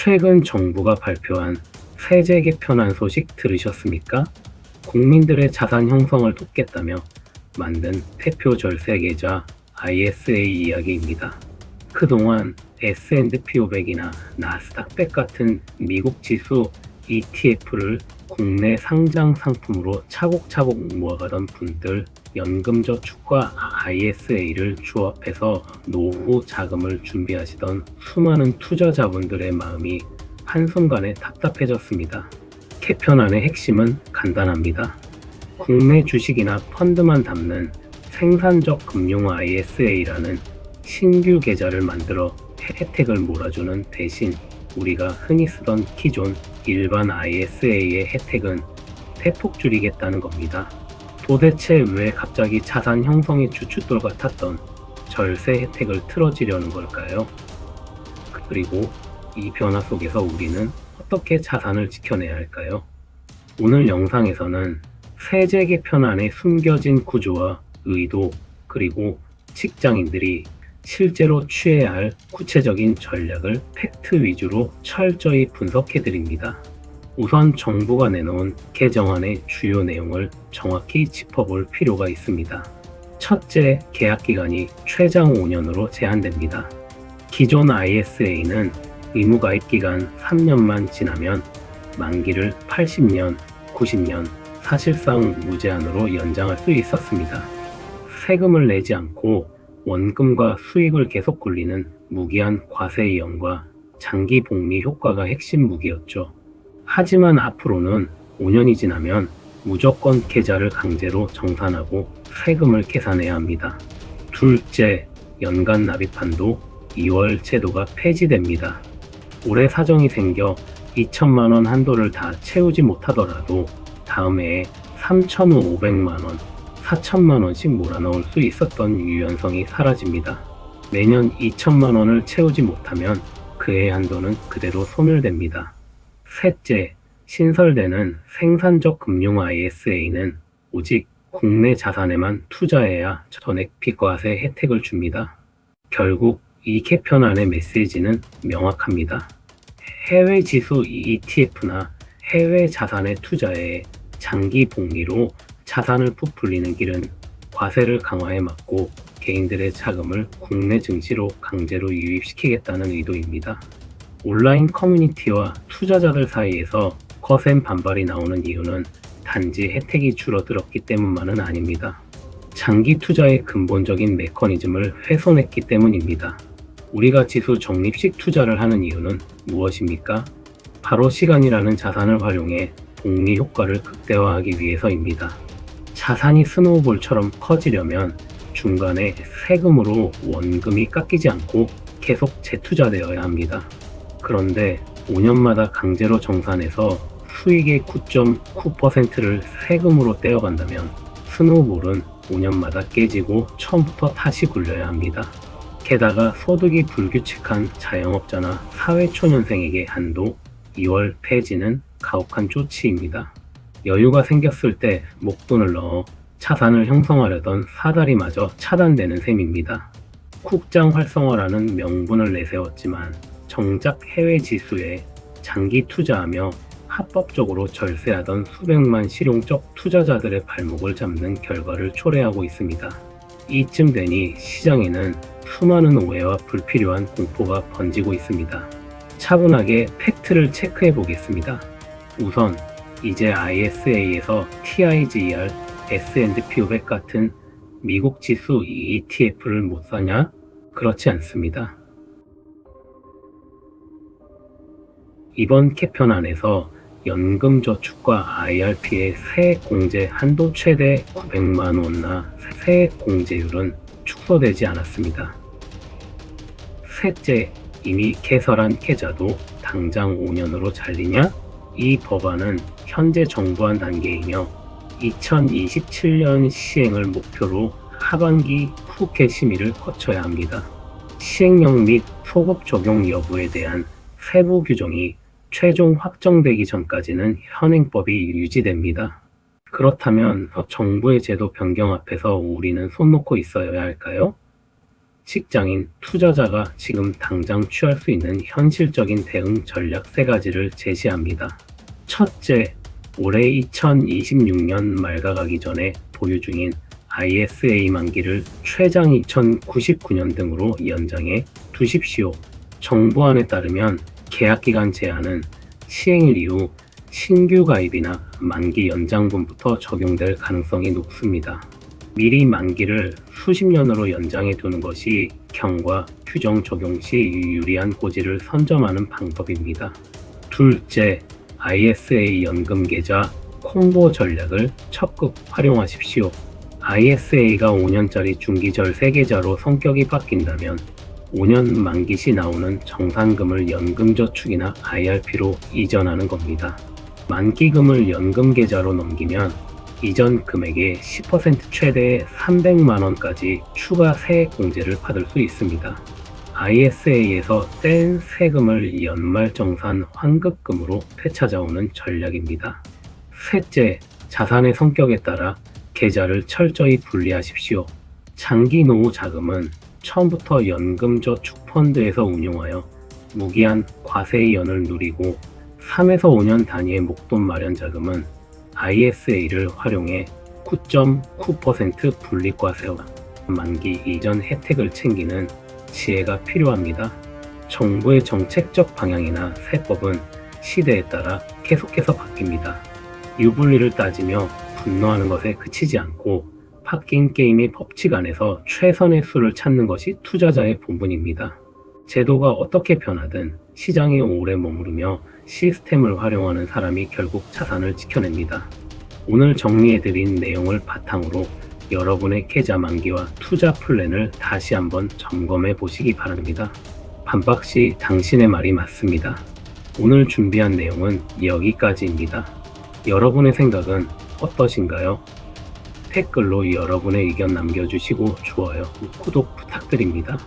최근 정부가 발표한 세제 개편안 소식 들으셨습니까? 국민들의 자산 형성을 돕겠다며 만든 대표 절세 계좌 ISA 이야기입니다. 그동안 S&P 500이나 나스닥 100 같은 미국 지수 ETF를 국내 상장 상품으로 차곡차곡 모아가던 분들, 연금저축과 ISA를 조합해서 노후 자금을 준비하시던 수많은 투자자분들의 마음이 한순간에 답답해졌습니다. 개편안의 핵심은 간단합니다. 국내 주식이나 펀드만 담는 생산적 금융 ISA라는 신규 계좌를 만들어 혜택을 몰아주는 대신 우리가 흔히 쓰던 기존 일반 ISA의 혜택은 대폭 줄이겠다는 겁니다. 도대체 왜 갑자기 자산 형성의 주춧돌 같았던 절세 혜택을 틀어지려는 걸까요? 그리고 이 변화 속에서 우리는 어떻게 자산을 지켜내야 할까요? 오늘 영상에서는 세제 개편안의 숨겨진 구조와 의도, 그리고 직장인들이 실제로 취해야 할 구체적인 전략을 팩트 위주로 철저히 분석해 드립니다. 우선 정부가 내놓은 개정안의 주요 내용을 정확히 짚어볼 필요가 있습니다. 첫째, 계약 기간이 최장 5년으로 제한됩니다. 기존 ISA는 의무가입 기간 3년만 지나면 만기를 80년, 90년, 사실상 무제한으로 연장할 수 있었습니다. 세금을 내지 않고 원금과 수익을 계속 굴리는 무기한 과세 이연과 장기 복리 효과가 핵심 무기였죠. 하지만 앞으로는 5년이 지나면 무조건 계좌를 강제로 정산하고 세금을 계산해야 합니다. 둘째, 연간 납입한도 2월 제도가 폐지됩니다. 올해 사정이 생겨 2천만 원 한도를 다 채우지 못하더라도 다음 해에 3,500만 원, 4천만 원씩 몰아넣을 수 있었던 유연성이 사라집니다. 매년 2천만 원을 채우지 못하면 그의 한도는 그대로 소멸됩니다. 셋째, 신설되는 생산적 금융 ISA는 오직 국내 자산에만 투자해야 전액 비과세 혜택을 줍니다. 결국 이 개편안의 메시지는 명확합니다. 해외 지수 ETF나 해외 자산에 투자해 장기 복리로 자산을 부풀리는 길은 과세를 강화해 막고 개인들의 자금을 국내 증시로 강제로 유입시키겠다는 의도입니다. 온라인 커뮤니티와 투자자들 사이에서 거센 반발이 나오는 이유는 단지 혜택이 줄어들었기 때문만은 아닙니다. 장기 투자의 근본적인 메커니즘을 훼손했기 때문입니다. 우리가 지수 적립식 투자를 하는 이유는 무엇입니까? 바로 시간이라는 자산을 활용해 복리 효과를 극대화하기 위해서입니다. 자산이 스노우볼처럼 커지려면 중간에 세금으로 원금이 깎이지 않고 계속 재투자되어야 합니다. 그런데 5년마다 강제로 정산해서 수익의 9.9%를 세금으로 떼어간다면 스노우볼은 5년마다 깨지고 처음부터 다시 굴려야 합니다. 게다가 소득이 불규칙한 자영업자나 사회초년생에게 한도 2월 폐지는 가혹한 조치입니다. 여유가 생겼을 때 목돈을 넣어 자산을 형성하려던 사다리마저 차단되는 셈입니다. 국장 활성화라는 명분을 내세웠지만 정작 해외 지수에 장기 투자하며 합법적으로 절세하던 수백만 실용적 투자자들의 발목을 잡는 결과를 초래하고 있습니다. 이쯤 되니 시장에는 수많은 오해와 불필요한 공포가 번지고 있습니다. 차분하게 팩트를 체크해 보겠습니다. 우선 이제 ISA에서 TIGR, S&P 500 같은 미국 지수 ETF를 못 사냐? 그렇지 않습니다. 이번 개편안에서 연금저축과 IRP의 세액 공제 한도 최대 900만 원나 세액 공제율은 축소되지 않았습니다. 셋째, 이미 개설한 계좌도 당장 5년으로 잘리냐? 이 법안은 현재 정부안 단계이며 2027년 시행을 목표로 하반기 국회 심의를 거쳐야 합니다. 시행령 및 소급 적용 여부에 대한 세부 규정이 최종 확정되기 전까지는 현행법이 유지됩니다. 그렇다면 정부의 제도 변경 앞에서 우리는 손 놓고 있어야 할까요? 직장인, 투자자가 지금 당장 취할 수 있는 현실적인 대응 전략 3가지를 제시합니다. 첫째, 올해 2026년 말가가기 전에 보유 중인 ISA 만기를 최장 2099년 등으로 연장해 두십시오. 정부안에 따르면 계약기간 제한은 시행일 이후 신규 가입이나 만기 연장분부터 적용될 가능성이 높습니다. 미리 만기를 수십 년으로 연장해 두는 것이 경과 규정 적용 시 유리한 고지를 선점하는 방법입니다. 둘째, ISA 연금 계좌 콤보 전략을 적극 활용하십시오. ISA가 5년짜리 중기절세 계좌로 성격이 바뀐다면 5년 만기 시 나오는 정산금을 연금저축이나 IRP로 이전하는 겁니다. 만기금을 연금계좌로 넘기면 이전 금액의 10% 최대 300만원까지 추가 세액 공제를 받을 수 있습니다. ISA에서 뗀 세금을 연말정산 환급금으로 되찾아오는 전략입니다. 셋째, 자산의 성격에 따라 계좌를 철저히 분리하십시오. 장기 노후 자금은 처음부터 연금저축펀드에서 운용하여 무기한 과세의 연을 누리고 3에서 5년 단위의 목돈 마련 자금은 ISA를 활용해 9.9% 분리과세와 만기 이전 혜택을 챙기는 지혜가 필요합니다. 정부의 정책적 방향이나 세법은 시대에 따라 계속해서 바뀝니다. 유불리를 따지며 분노하는 것에 그치지 않고 바뀐 게임의 법칙 안에서 최선의 수를 찾는 것이 투자자의 본분입니다. 제도가 어떻게 변하든 시장에 오래 머무르며 시스템을 활용하는 사람이 결국 자산을 지켜냅니다. 오늘 정리해드린 내용을 바탕으로 여러분의 계좌 만기와 투자 플랜을 다시 한번 점검해 보시기 바랍니다. 반박시 당신의 말이 맞습니다. 오늘 준비한 내용은 여기까지입니다. 여러분의 생각은 어떠신가요? 댓글로 여러분의 의견 남겨주시고 좋아요, 구독 부탁드립니다.